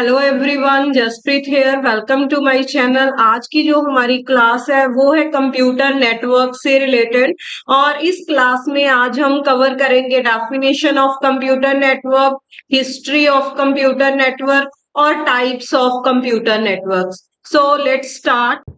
Hello everyone, Jaspreet here. Welcome to my channel. आज की जो हमारी क्लास है वो है कंप्यूटर नेटवर्क से रिलेटेड। और इस क्लास में आज हम कवर करेंगे definition of computer network, history of computer network और types of computer networks. So let's start.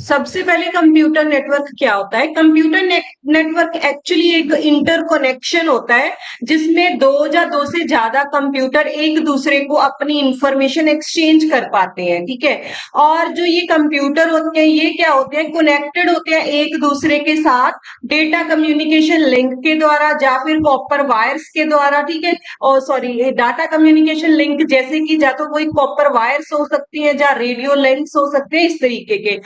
सबसे पहले कंप्यूटर नेटवर्क क्या होता है? कंप्यूटर नेटवर्क एक्चुअली एक इंटरकनेक्शन होता है जिसमें दो या दो से ज्यादा कंप्यूटर एक दूसरे को अपनी इंफॉर्मेशन एक्सचेंज कर पाते हैं। ठीक है। और जो ये कंप्यूटर होते हैं ये क्या होते हैं? कनेक्टेड होते हैं एक दूसरे के साथ डेटा कम्युनिकेशन लिंक के द्वारा या फिर कॉपर वायर्स के द्वारा। ठीक है। और सॉरी, डाटा कम्युनिकेशन लिंक जैसे कि या तो कोई कॉपर वायर्स हो सकती है या रेडियो लिंक्स हो सकते हैं, इस तरीके के।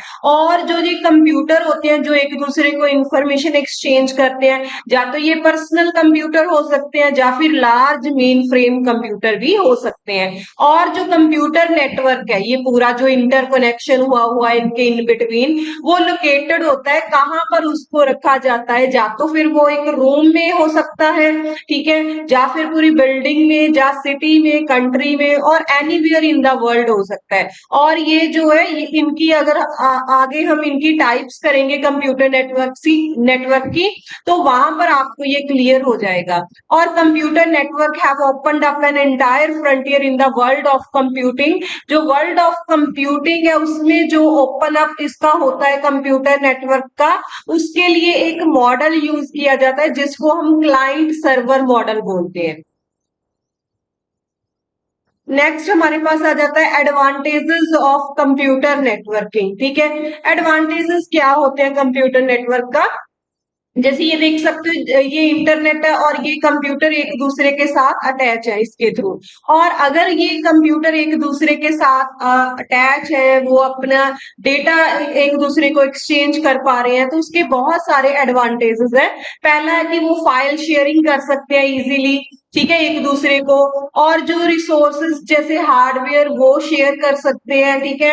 और जो ये कंप्यूटर होते हैं जो एक दूसरे को इंफॉर्मेशन एक्सचेंज करते हैं, या तो ये पर्सनल कंप्यूटर हो सकते हैं या फिर लार्ज मेन फ्रेम कंप्यूटर भी हो सकते हैं। और जो कंप्यूटर नेटवर्क है ये पूरा जो इंटरकनेक्शन हुआ है इनके इन बिटवीन, वो लोकेटेड होता है कहाँ पर उसको रखा जाता है? या तो फिर वो एक रूम में हो सकता है, ठीक है, या फिर पूरी बिल्डिंग में, या सिटी में, कंट्री में, और एनीवेयर इन द वर्ल्ड हो सकता है। और ये जो है इनकी अगर आगे हम इनकी टाइप्स करेंगे कंप्यूटर नेटवर्क की, तो वहां पर आपको ये क्लियर हो जाएगा। और computer network have opened up an entire frontier in the world of computing. जो वर्ल्ड ऑफ कंप्यूटिंग है उसमें जो ओपन अप इसका होता है कंप्यूटर नेटवर्क का, उसके लिए एक मॉडल यूज किया जाता है जिसको हम क्लाइंट सर्वर मॉडल बोलते हैं। नेक्स्ट हमारे पास आ जाता है एडवांटेजेस ऑफ कंप्यूटर नेटवर्किंग। ठीक है। एडवांटेजेस क्या होते हैं कंप्यूटर नेटवर्क का? जैसे ये देख सकते हो, ये इंटरनेट है और ये कंप्यूटर एक दूसरे के साथ अटैच है इसके थ्रू। और अगर ये कंप्यूटर एक दूसरे के साथ अटैच है, वो अपना डेटा एक दूसरे को एक्सचेंज कर पा रहे हैं, तो उसके बहुत सारे एडवांटेजेस है। पहला है कि वो फाइल शेयरिंग कर सकते हैं इजीली, ठीक है, एक दूसरे को। और जो रिसोर्सेज जैसे हार्डवेयर वो शेयर कर सकते हैं, ठीक है।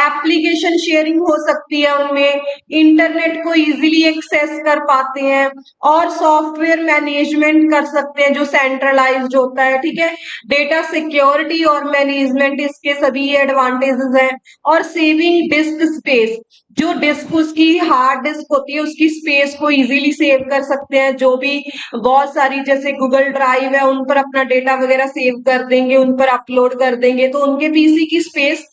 एप्लीकेशन शेयरिंग हो सकती है उनमें, इंटरनेट को इजीली एक्सेस कर पाते हैं, और सॉफ्टवेयर मैनेजमेंट कर सकते हैं जो सेंट्रलाइज्ड होता है। ठीक है। डेटा सिक्योरिटी और मैनेजमेंट, इसके सभी एडवांटेजेस हैं। और सेविंग डिस्क स्पेस, जो डिस्क उसकी हार्ड डिस्क होती है उसकी स्पेस को इजीली सेव कर सकते हैं। जो भी बहुत सारी जैसे गूगल ड्राइव है उन पर अपना डेटा वगैरह सेव कर देंगे, उन पर अपलोड कर देंगे, तो उनके पीसी की स्पेस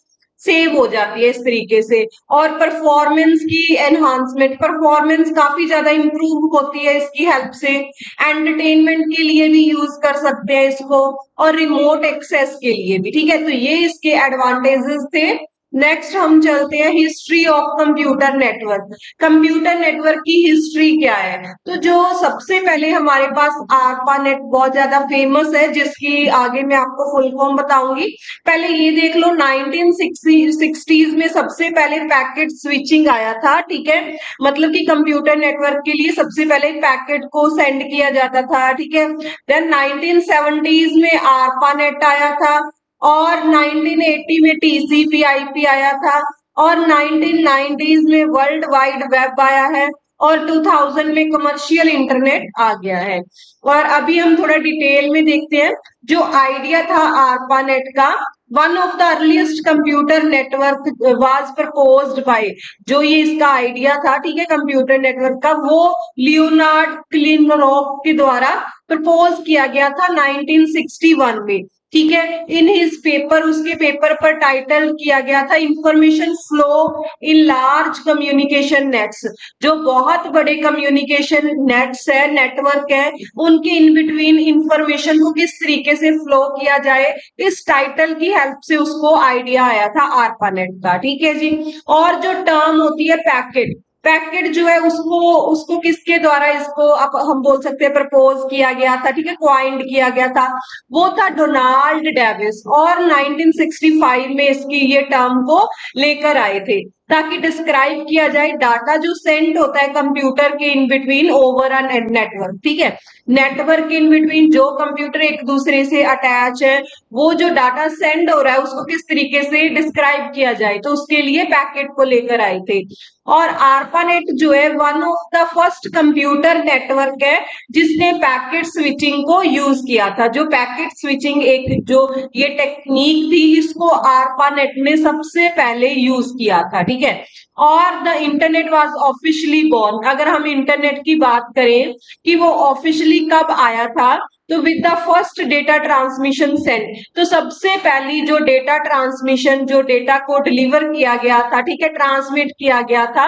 सेव हो जाती है इस तरीके से। और परफॉर्मेंस की एनहांसमेंट, परफॉर्मेंस काफी ज्यादा इंप्रूव होती है इसकी हेल्प से। एंटरटेनमेंट के लिए भी यूज कर सकते हैं इसको, और रिमोट एक्सेस के लिए भी। ठीक है। तो ये इसके एडवांटेजेस थे। नेक्स्ट हम चलते हैं history of computer network. Computer network की हिस्ट्री क्या है? तो जो सबसे पहले हमारे पास आरपा नेट बहुत ज्यादा फेमस है, जिसकी आगे मैं आपको फुल फॉर्म बताऊंगी। पहले ये देख लो, 1960s में सबसे पहले पैकेट स्विचिंग आया था। ठीक है। मतलब कि कंप्यूटर नेटवर्क के लिए सबसे पहले पैकेट को सेंड किया जाता था। ठीक है। देन 1970s में आरपा नेट आया था, और 1980 में टीसीपी आईपी आया था, और 1990s में वर्ल्ड वाइड वेब आया है, और 2000 में कमर्शियल इंटरनेट आ गया है। और अभी हम थोड़ा डिटेल में देखते हैं। जो आइडिया था आरपानेट का, one of the earliest computer network was proposed by, जो ये इसका आइडिया था, ठीक है, कंप्यूटर नेटवर्क का, वो लियोनार्ड क्लिनरॉक के द्वारा प्रपोज किया गया था 1961 में। ठीक है। इन हिज पेपर, उसके पेपर पर टाइटल किया गया था information flow in large communication nets. जो बहुत बड़े कम्युनिकेशन नेट्स है, नेटवर्क है, उनके इन बिटवीन इंफॉर्मेशन को किस तरीके से फ्लो किया जाए, इस टाइटल की हेल्प से उसको आइडिया आया था आरपानेट का। ठीक है जी। और जो टर्म होती है पैकेट, पैकेट जो है उसको उसको किसके द्वारा इसको अब हम बोल सकते हैं प्रपोज किया गया था, ठीक है, क्वाइंड किया गया था, वो था डोनाल्ड डेविस। और 1965 में इसकी ये टर्म को लेकर आए थे। ताकि डिस्क्राइब किया जाए डाटा जो सेंड होता है कंप्यूटर के in between over a network, ठीक है। नेटवर्क के इन बिटवीन जो कंप्यूटर एक दूसरे से अटैच है, वो जो डाटा सेंड हो रहा है उसको किस तरीके से डिस्क्राइब किया जाए, तो उसके लिए पैकेट को लेकर आए थे। और आरपानेट जो है one of the first computer network है जिसने पैकेट स्विचिंग को यूज किया था। जो पैकेट स्विचिंग एक जो ये टेक्निक थी, इसको आरपानेट ने सबसे पहले यूज किया था, ठीक है। और the internet was officially born. अगर हम इंटरनेट की बात करें कि वो ऑफिशियली कब आया था, तो with the first data transmission send, तो सबसे पहली जो डेटा ट्रांसमिशन, जो डेटा को डिलीवर किया गया था, ठीक है, ट्रांसमिट किया गया था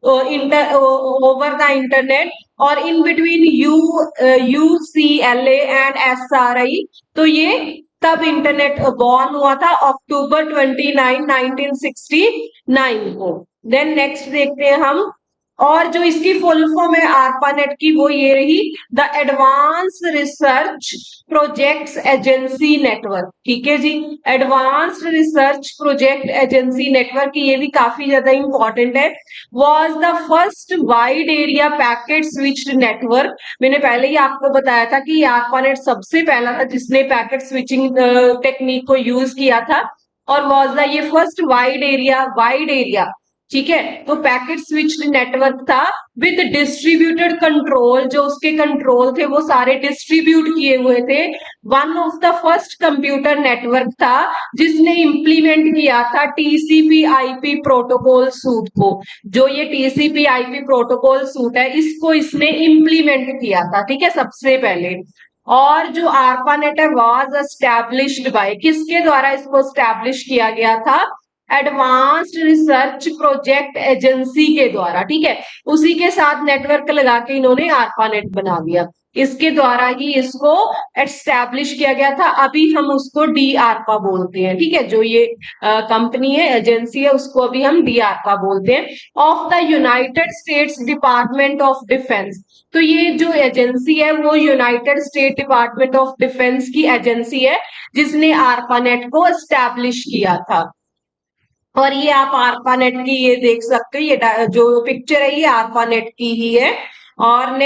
ओवर द इंटरनेट और in between UCLA and SRI, तो ये तब इंटरनेट बॉर्न हुआ था अक्टूबर 29 1969 को। देन नेक्स्ट देखते हैं हम, और जो इसकी फुल फॉर्म है आरपानेट की वो ये रही, the advance research projects agency network, ठीक है जी। Advanced research project agency network, ये भी काफी ज्यादा इंपॉर्टेंट है। Was the first wide area packet switched network. मैंने पहले ही आपको बताया था कि आरपानेट सबसे पहला था जिसने पैकेट स्विचिंग टेक्निक को यूज किया था। और वॉज द ये फर्स्ट वाइड एरिया, ठीक है। तो पैकेट स्विच्ड नेटवर्क था विद डिस्ट्रीब्यूटेड कंट्रोल, जो उसके कंट्रोल थे वो सारे डिस्ट्रीब्यूट किए हुए थे। One of the first computer network था जिसने इंप्लीमेंट किया था टीसीपी आईपी प्रोटोकॉल सूट को। जो ये टीसीपी आईपी प्रोटोकॉल सूट है, इसको इसने इंप्लीमेंट किया था, ठीक है, सबसे पहले। और जो आरपानेट है वाज एस्टैब्लिश्ड बाय, किसके द्वारा इसको एस्टैब्लिश किया गया था? एडवांस्ड रिसर्च प्रोजेक्ट एजेंसी के द्वारा, ठीक है। उसी के साथ नेटवर्क लगा के इन्होंने आरपानेट बना दिया, इसके द्वारा ही इसको एस्टैब्लिश किया गया था। अभी हम उसको डी आरपा बोलते हैं, ठीक है। जो ये कंपनी है, एजेंसी है, उसको अभी हम डी आरपा बोलते हैं। Of the United states department of defence, तो ये जो एजेंसी है वो United state department of defence की एजेंसी है जिसने आरपानेट को एस्टैब्लिश किया था। और ये आप आरपानेट की ये देख सकते हो, ये जो पिक्चर है ये आरपानेट की ही है। और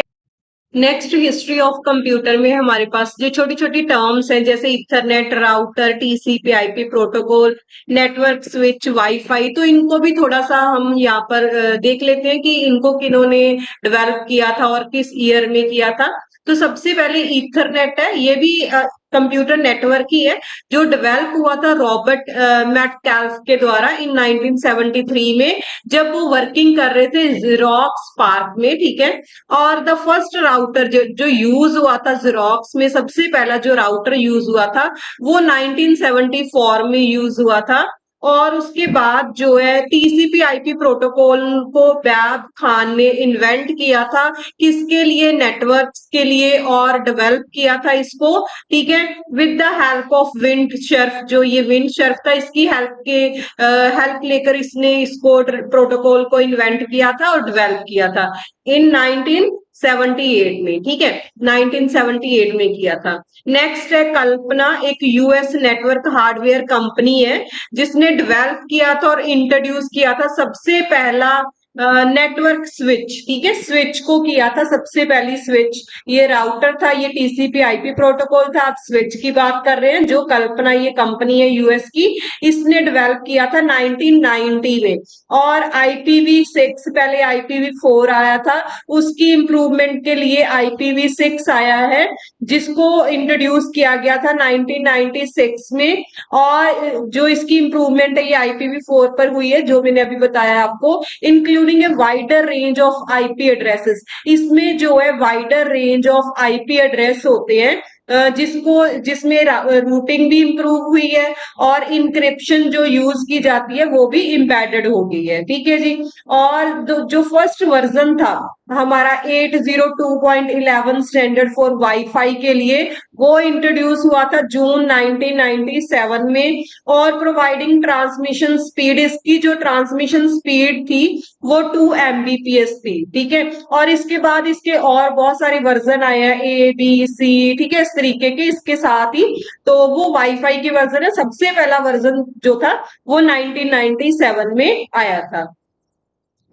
नेक्स्ट हिस्ट्री ऑफ कंप्यूटर में हमारे पास जो छोटी छोटी टर्म्स हैं जैसे Ethernet, router, TCP IP protocol, network switch, wifi, तो इनको भी थोड़ा सा हम यहाँ पर देख लेते हैं कि इनको किन्होंने डेवलप किया था और किस ईयर में किया था। तो सबसे पहले ईथरनेट है, ये भी कंप्यूटर नेटवर्क ही है जो डेवलप हुआ था रॉबर्ट मैटकैल्फ के द्वारा इन 1973 में, जब वो वर्किंग कर रहे थे ज़ेरॉक्स पार्क में, ठीक है। और द फर्स्ट राउटर जो यूज हुआ था ज़ेरॉक्स में, सबसे पहला जो राउटर यूज हुआ था वो 1974 में यूज हुआ था। और उसके बाद जो है टीसीपी आईपी प्रोटोकॉल को बैब खान ने इन्वेंट किया था, किसके लिए? नेटवर्क्स के लिए, और डेवलप किया था इसको, ठीक है, with the help of Vint Cerf. जो ये विंड शर्फ था, इसकी हेल्प लेकर इसने इसको प्रोटोकॉल को इन्वेंट किया था और डेवलप किया था इन 1978 में, ठीक है, 1978 में किया था। नेक्स्ट है कल्पना, एक यूएस नेटवर्क हार्डवेयर कंपनी है जिसने डेवलप किया था और इंट्रोड्यूस किया था सबसे पहला नेटवर्क स्विच, ठीक है, स्विच को किया था सबसे पहली स्विच। ये राउटर था, ये टीसीपी आईपी प्रोटोकॉल था, आप स्विच की बात कर रहे हैं। जो कल्पना ये कंपनी है यूएस की, इसने डेवलप किया था 1990 में। और IPv6, पहले IPv4 आया था, उसकी इंप्रूवमेंट के लिए IPv6 आया है जिसको इंट्रोड्यूस किया गया था 1996 में। और जो इसकी इंप्रूवमेंट है ये IPv4 पर हुई है, जो मैंने अभी बताया आपको, including a wider range of IP addresses. इसमें जो है wider range of IP address होते हैं जिसमें रूटिंग भी इंप्रूव हुई है और इंक्रिप्शन जो यूज की जाती है वो भी इम्बेडेड हो गई है, ठीक है जी। और जो फर्स्ट वर्जन था हमारा 802.11 स्टैंडर्ड फॉर वाईफाई के लिए, वो इंट्रोड्यूस हुआ था जून 1997 में। और प्रोवाइडिंग ट्रांसमिशन स्पीड, इसकी जो ट्रांसमिशन स्पीड थी वो 2 Mbps थी, ठीक है। और इसके बाद इसके और बहुत सारे वर्जन आए हैं, ABC, ठीक है, इस तरीके के इसके साथ ही। तो वो वाईफाई के वर्जन है, सबसे पहला वर्जन जो था वो 1997 में आया था।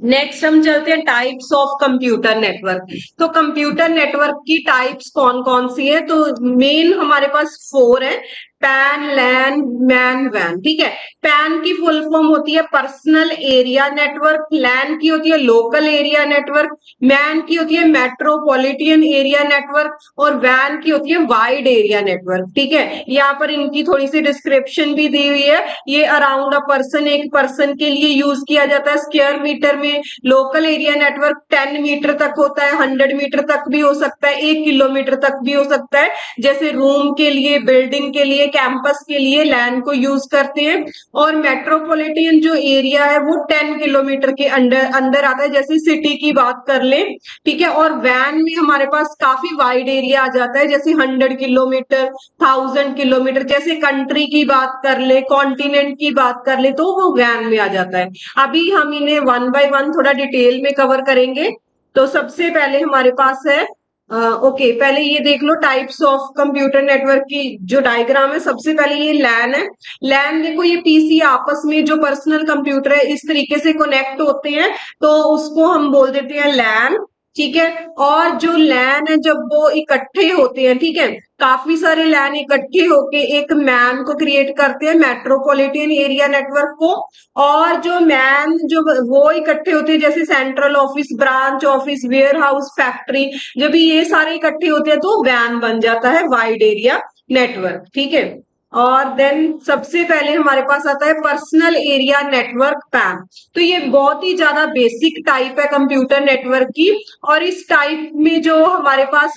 नेक्स्ट हम चलते हैं टाइप्स ऑफ कंप्यूटर नेटवर्क। तो कंप्यूटर नेटवर्क की टाइप्स कौन कौन सी है? तो मेन हमारे पास फोर है: पैन, लैन, मैन, वैन। ठीक है। पैन की फुल फॉर्म होती है पर्सनल एरिया नेटवर्क, लैन की होती है लोकल एरिया नेटवर्क, मैन की होती है मेट्रोपॉलिटन एरिया नेटवर्क, और वैन की होती है वाइड एरिया नेटवर्क। ठीक है। यहाँ पर इनकी थोड़ी सी डिस्क्रिप्शन भी दी हुई है। ये अराउंड अ पर्सन, एक पर्सन के लिए यूज किया जाता है स्क्वायर मीटर में। लोकल एरिया नेटवर्क 10 मीटर तक होता है, 100 मीटर तक भी हो सकता है, 1 किलोमीटर तक भी हो सकता है। जैसे रूम के लिए, बिल्डिंग के लिए, कैंपस के लिए लैन को यूज करते हैं। और मेट्रोपॉलिटन जो एरिया है वो 10 किलोमीटर के अंदर अंदर आता है, जैसे सिटी की बात कर ले। ठीक है। और वैन में हमारे पास काफी वाइड एरिया आ जाता है, जैसे 100 किलोमीटर, 1000 किलोमीटर। जैसे कंट्री की बात कर ले, कॉन्टिनेंट की बात कर ले, तो वो वैन में आ जाता है। अभी हम इन्हें वन बाय वन थोड़ा डिटेल में कवर करेंगे। तो सबसे पहले हमारे पास है ओके, पहले ये देख लो टाइप्स ऑफ कंप्यूटर नेटवर्क की जो डायग्राम है। सबसे पहले ये लैन है। लैन देखो, ये पीसी आपस में जो पर्सनल कंप्यूटर है इस तरीके से कनेक्ट होते हैं, तो उसको हम बोल देते हैं लैन। ठीक है। और जो लैन है जब वो इकट्ठे होते हैं, ठीक है, काफी सारे लैन इकट्ठे होके एक मैन को क्रिएट करते हैं, मेट्रोपॉलिटन एरिया नेटवर्क को। और जो मैन जो वो इकट्ठे होते हैं, जैसे central office, branch office, warehouse, factory, जब ये सारे इकट्ठे होते हैं तो वैन बन जाता है वाइड एरिया नेटवर्क। ठीक है। और देन सबसे पहले हमारे पास आता है पर्सनल एरिया नेटवर्क, पैन। तो ये बहुत ही ज्यादा बेसिक टाइप है कंप्यूटर नेटवर्क की। और इस टाइप में जो हमारे पास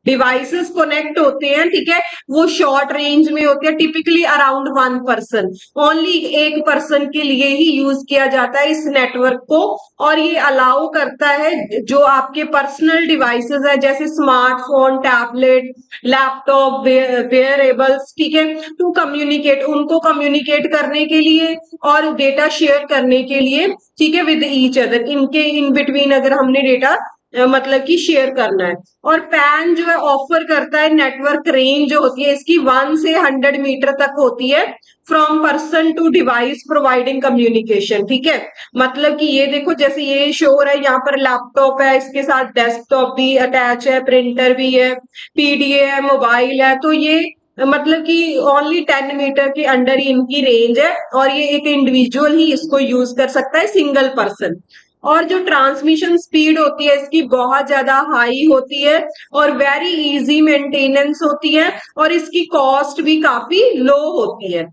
डिवाइसेस कनेक्ट होते हैं, ठीक है, वो शॉर्ट रेंज में होते हैं, टिपिकली अराउंड 1 पर्सन, ओनली एक पर्सन के लिए ही यूज किया जाता है इस नेटवर्क को। और ये अलाउ करता है जो आपके पर्सनल डिवाइसेस है, जैसे स्मार्टफोन, टैबलेट, लैपटॉप, वेयरेबल्स, ठीक है, टू कम्युनिकेट, उनको कम्युनिकेट करने के लिए और डेटा शेयर करने के लिए, ठीक है, विद ईच अदर, इनके इन बिटवीन अगर हमने डेटा मतलब कि शेयर करना है। और पैन जो है ऑफर करता है नेटवर्क रेंज जो होती है इसकी 1 से 100 मीटर तक होती है, from person to device, providing communication. ठीक है। मतलब कि ये देखो, जैसे ये शो है, यहाँ पर लैपटॉप है, इसके साथ डेस्कटॉप भी अटैच है, प्रिंटर भी है, पीडीए है, मोबाइल है। तो ये मतलब कि ओनली 10 मीटर के अंडर ही इनकी रेंज है, और ये एक इंडिविजुअल ही इसको यूज कर सकता है, सिंगल पर्सन। और जो ट्रांसमिशन स्पीड होती है इसकी बहुत ज्यादा हाई होती है, और वेरी इजी मेंटेनेंस होती है, और इसकी कॉस्ट भी काफी लो होती है।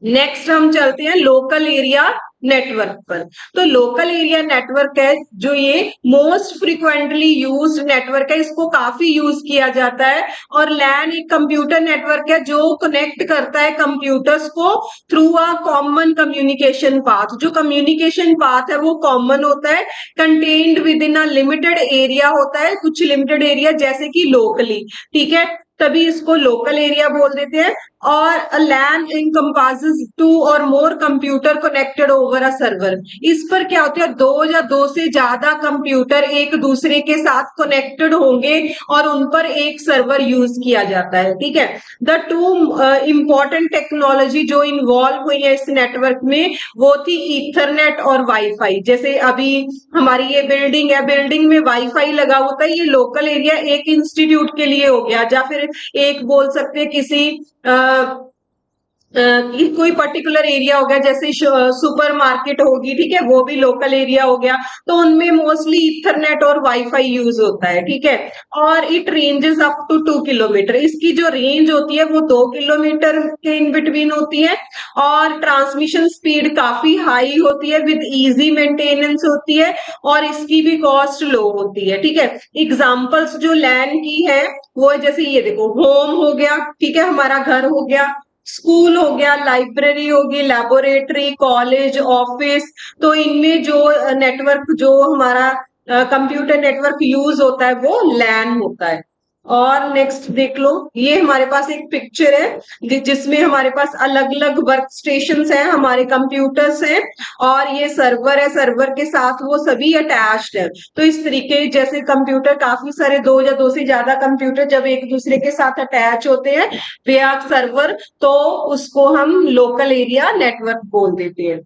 नेक्स्ट हम चलते हैं लोकल एरिया नेटवर्क पर। तो लोकल एरिया नेटवर्क है जो ये मोस्ट फ्रिक्वेंटली यूज्ड नेटवर्क है, इसको काफी यूज किया जाता है। और लैन एक कंप्यूटर नेटवर्क है जो कनेक्ट करता है कंप्यूटर्स को through a common communication path. जो कम्युनिकेशन पाथ है वो कॉमन होता है, contained with in a limited area होता है, कुछ लिमिटेड एरिया, जैसे कि लोकली। ठीक है। तभी इसको लोकल एरिया बोल देते हैं। और लैन encompasses 2 or more computer connected over a server. इस पर क्या होता है, दो या दो से ज्यादा कंप्यूटर एक दूसरे के साथ कनेक्टेड होंगे और उन पर एक सर्वर यूज किया जाता है। ठीक है। द टू इंपॉर्टेंट टेक्नोलॉजी जो इन्वॉल्व हुई है इस नेटवर्क में वो थी ईथरनेट और वाईफाई। जैसे अभी हमारी ये बिल्डिंग है, बिल्डिंग में वाईफाई लगा होता है, ये लोकल एरिया एक इंस्टीट्यूट के लिए हो गया, या फिर एक बोल सकते हैं किसी कोई पर्टिकुलर एरिया हो गया, जैसे सुपर मार्केट होगी, ठीक है, वो भी लोकल एरिया हो गया। तो उनमें मोस्टली इथरनेट और वाईफाई यूज होता है। ठीक है। और it ranges up to 2 kilometre, इसकी जो रेंज होती है वो 2 किलोमीटर के इन बिटवीन होती है। और ट्रांसमिशन स्पीड काफी हाई होती है, विद इजी मेंटेनेंस होती है, और इसकी भी कॉस्ट लो होती है। ठीक है। एग्जाम्पल्स जो लैन की है वो है, जैसे ये देखो, होम हो गया, ठीक है, हमारा घर हो गया, स्कूल हो गया, लाइब्रेरी होगी, लेबोरेटरी, कॉलेज, ऑफिस। तो इनमें जो नेटवर्क जो हमारा कंप्यूटर नेटवर्क यूज होता है वो लैन होता है। और नेक्स्ट देख लो, ये हमारे पास एक पिक्चर है जिसमें हमारे पास अलग अलग वर्क स्टेशन हैं, हमारे कंप्यूटर्स हैं, और ये सर्वर है, सर्वर के साथ वो सभी अटैच्ड है। तो इस तरीके जैसे कंप्यूटर, काफी सारे दो या दो से ज्यादा कंप्यूटर जब एक दूसरे के साथ अटैच होते हैं वे सर्वर, तो उसको हम लोकल एरिया नेटवर्क बोल देते हैं।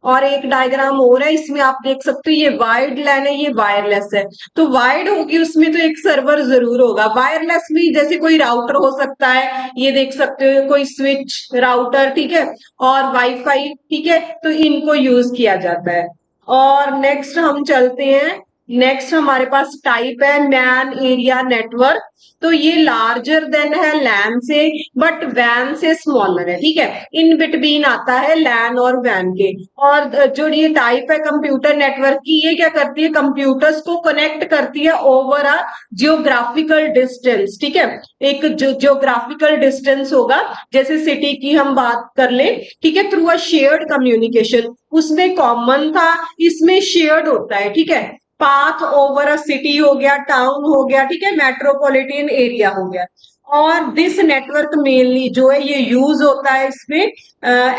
और एक डायग्राम और है, इसमें आप देख सकते हो ये वायर्ड लैन है, ये वायरलेस है। तो वायर्ड होगी उसमें तो एक सर्वर जरूर होगा, वायरलेस में जैसे कोई राउटर हो सकता है, ये देख सकते हो कोई स्विच राउटर, ठीक है, और वाईफाई, ठीक है, तो इनको यूज किया जाता है। और नेक्स्ट हम चलते हैं, नेक्स्ट हमारे पास टाइप है मैन एरिया नेटवर्क। तो ये लार्जर देन है लैन से, बट वैन से स्मॉलर है, ठीक है, इन बिटवीन आता है लैन और वैन के। और जो ये टाइप है कंप्यूटर नेटवर्क की, ये क्या करती है, कंप्यूटर्स को कनेक्ट करती है ओवर अ जियोग्राफिकल डिस्टेंस, ठीक है, एक जो जियोग्राफिकल डिस्टेंस होगा, जैसे सिटी की हम बात कर ले, ठीक है, थ्रू अ शेयर्ड कम्युनिकेशन, उसमें कॉमन था, इसमें शेयर्ड होता है, ठीक है, पाथ ओवर अ सिटी हो गया, टाउन हो गया, ठीक है, मेट्रोपॉलिटन एरिया हो गया। और दिस नेटवर्क मेनली जो है ये यूज होता है इसमें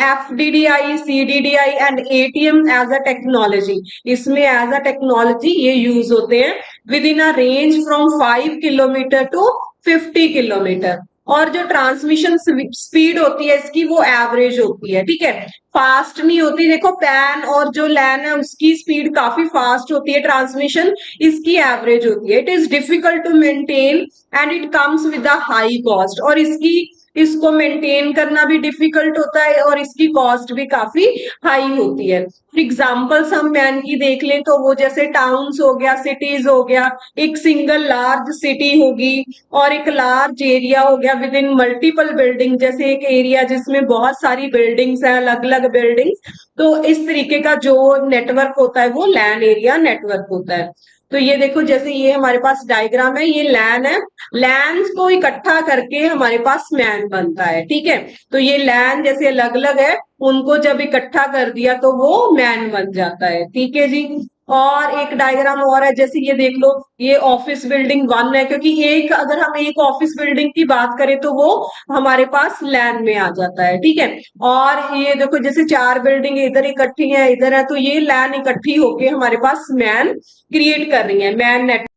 FDDI, CDDI and ATM as a technology, इसमें एज अ टेक्नोलॉजी ये यूज होते हैं within a range from 5 kilometre to 50 kilometre. और जो ट्रांसमिशन स्पीड होती है इसकी वो एवरेज होती है, ठीक है, फास्ट नहीं होती। देखो पैन और जो लैन है उसकी स्पीड काफी फास्ट होती है, ट्रांसमिशन इसकी एवरेज होती है। It is difficult to maintain and it comes with a high cost, और इसको मेंटेन करना भी डिफिकल्ट होता है और इसकी कॉस्ट भी काफी हाई होती है। फॉर एग्जाम्पल्स हम मैन की देख लें तो वो जैसे टाउन्स हो गया, सिटीज हो गया, एक सिंगल लार्ज सिटी होगी और एक लार्ज एरिया हो गया विद इन मल्टीपल बिल्डिंग, जैसे एक एरिया जिसमें बहुत सारी बिल्डिंग्स है, अलग अलग बिल्डिंग्स। तो इस तरीके का जो नेटवर्क होता है वो लैन एरिया नेटवर्क होता है। तो ये देखो जैसे ये हमारे पास डायग्राम है, ये लैन है, लैंस को इकट्ठा करके हमारे पास मैन बनता है, ठीक है, तो ये लैन जैसे अलग अलग है, उनको जब इकट्ठा कर दिया तो वो मैन बन जाता है, ठीक है जी। और एक डायग्राम और है, जैसे ये देख लो, ये ऑफिस बिल्डिंग 1 है, क्योंकि एक अगर हम एक ऑफिस बिल्डिंग की बात करें तो वो हमारे पास लैन में आ जाता है, ठीक है। और ये देखो जैसे 4 बिल्डिंग इधर इकट्ठी है, इधर है, तो ये लैन इकट्ठी होके हमारे पास मैन क्रिएट कर रही है, man net.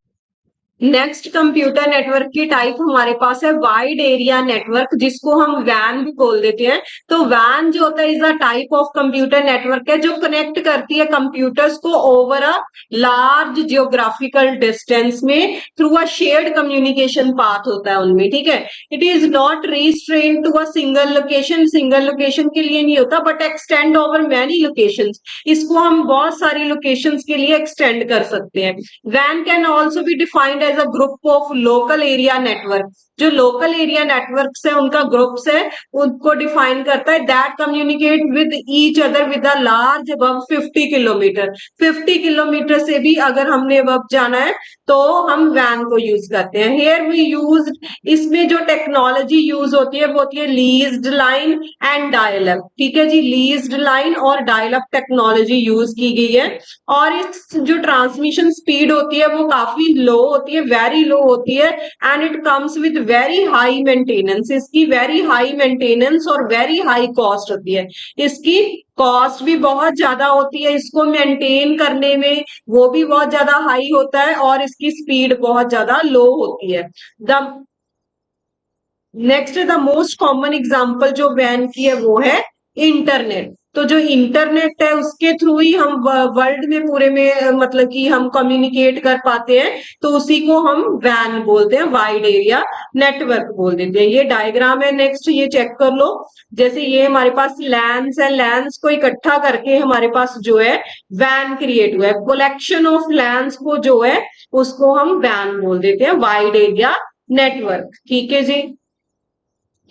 Next computer network की टाइप हमारे पास है वाइड एरिया नेटवर्क, जिसको हम वैन भी बोल देते हैं। तो वैन जो होता है is a type of computer network है जो कनेक्ट करती है कंप्यूटर्स को over a large geographical distance में through a shared communication path होता है उनमें, ठीक है। It is not restrain to a single location, single location के लिए नहीं होता, but extend over many location, इसको हम बहुत सारी लोकेशंस के लिए एक्सटेंड कर सकते हैं। WAN can also be defined as a group of local area network, जो लोकल एरिया नेटवर्क्स है उनका ग्रुप्स है, उनको डिफाइन करता है that communicate with each other with a large above 50 kilometre. 50 kilometre से भी अगर हमने अब जाना है तो हम वैन को यूज करते हैं। हेयर वी यूज, इसमें जो टेक्नोलॉजी यूज होती है वो होती है leased line and dial up, ठीक है जी, लीज्ड लाइन और डायल अप टेक्नोलॉजी यूज की गई है। और इस जो ट्रांसमिशन स्पीड होती है वो काफी लो होती है, वेरी लो होती है, and it comes with very high maintenance, इसकी वेरी हाई मेंटेनेंस और वेरी हाई कॉस्ट होती है, इसकी कॉस्ट भी बहुत ज्यादा होती है, इसको मेंटेन करने में वो भी बहुत ज्यादा हाई होता है, और इसकी स्पीड बहुत ज्यादा लो होती है। The next the most common example जो वैन की है वो है इंटरनेट। तो जो इंटरनेट है उसके थ्रू ही हम वर्ल्ड में पूरे में मतलब कि हम कम्युनिकेट कर पाते हैं, तो उसी को हम वैन बोलते हैं, वाइड एरिया नेटवर्क बोल देते हैं। ये डायग्राम है, नेक्स्ट ये चेक कर लो, जैसे ये हमारे पास लैंस है, लैंस को इकट्ठा करके हमारे पास जो है वैन क्रिएट हुआ है, कलेक्शन ऑफ लैंस को जो है उसको हम वैन बोल देते हैं, वाइड एरिया नेटवर्क, ठीक है जी।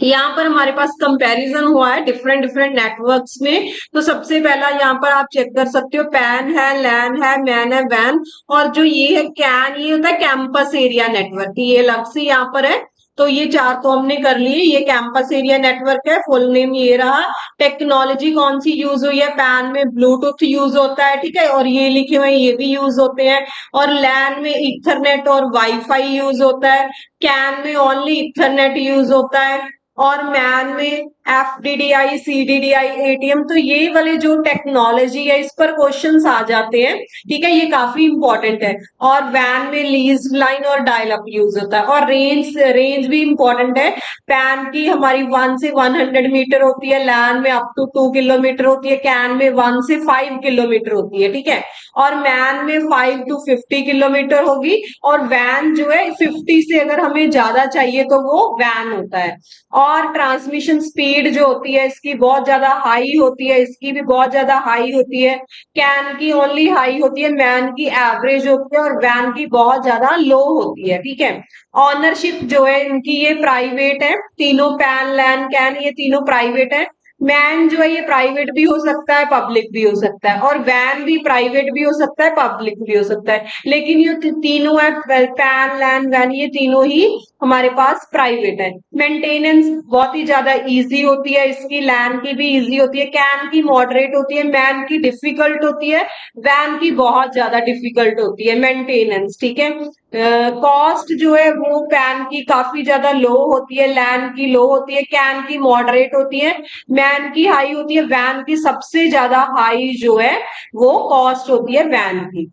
यहाँ पर हमारे पास कंपैरिजन हुआ है डिफरेंट डिफरेंट नेटवर्क्स में। तो सबसे पहला यहाँ पर आप चेक कर सकते हो, पैन है, लैन है, मैन है, वैन, और जो ये है कैन, ये होता है कैंपस एरिया नेटवर्क, ये अलग से यहाँ पर है। तो ये 4 तो हमने कर लिए, ये कैंपस एरिया नेटवर्क है, फुल नेम ये रहा। टेक्नोलॉजी कौन सी यूज हुई है, पैन में ब्लूटूथ यूज होता है, ठीक है, और ये लिखे हुए ये भी यूज होते हैं। और लैन में इथरनेट और वाईफाई यूज होता है, कैन में ओनली इथरनेट यूज होता है, और मैन में FDDI, CDDI, ATM, तो ये वाले जो टेक्नोलॉजी है इस पर क्वेश्चंस आ जाते हैं, ठीक है, ये काफी इंपॉर्टेंट है। और वैन में लीज लाइन और डायल अप यूज होता है। और रेंज भी इंपॉर्टेंट है। पैन की हमारी 1 से 100 मीटर होती है, लैन में अप टू 2 किलोमीटर होती है, कैन में 1 से 5 किलोमीटर होती है, ठीक है। और मैन में 5 to 50 किलोमीटर होगी। और वैन जो है 50 से अगर हमें ज्यादा चाहिए तो वो वैन होता है। और ट्रांसमिशन स्पीड जो होती है इसकी बहुत ज्यादा हाई होती है, इसकी भी बहुत ज्यादा हाई होती है। कैन की ओनली हाई होती है, मैन की एवरेज होती है, और वैन की बहुत ज्यादा लो होती है, ठीक है। ऑनरशिप जो है इनकी ये प्राइवेट है, तीनों पैन लैन कैन ये तीनों प्राइवेट है। मैन जो है ये प्राइवेट भी हो सकता है, पब्लिक भी हो सकता है, और वैन भी प्राइवेट भी हो सकता है, पब्लिक भी हो सकता है। लेकिन ये तीनों है, पैन लैन वैन, ये तीनों ही हमारे पास प्राइवेट है। मेंटेनेंस बहुत ही ज्यादा इजी होती है इसकी, लैन की भी इजी होती है, कैन की मॉडरेट होती है, मैन की डिफिकल्ट होती है, वैन की बहुत ज्यादा डिफिकल्ट होती है मेंटेनेंस, ठीक है। कॉस्ट जो है वो पैन की काफी ज्यादा लो होती है, लैन की लो होती है, कैन की मॉडरेट होती है, मैन की हाई होती है, वैन की सबसे ज्यादा हाई जो है वो कॉस्ट होती है वैन की।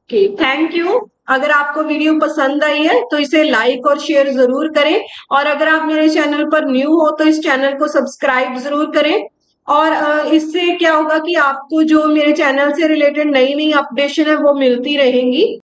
ठीक, थैंक यू। अगर आपको वीडियो पसंद आई है तो इसे लाइक और शेयर जरूर करें। और अगर आप मेरे चैनल पर न्यू हो तो इस चैनल को सब्सक्राइब जरूर करें। और इससे क्या होगा कि आपको जो मेरे चैनल से रिलेटेड नई नई अपडेशन है वो मिलती रहेंगी।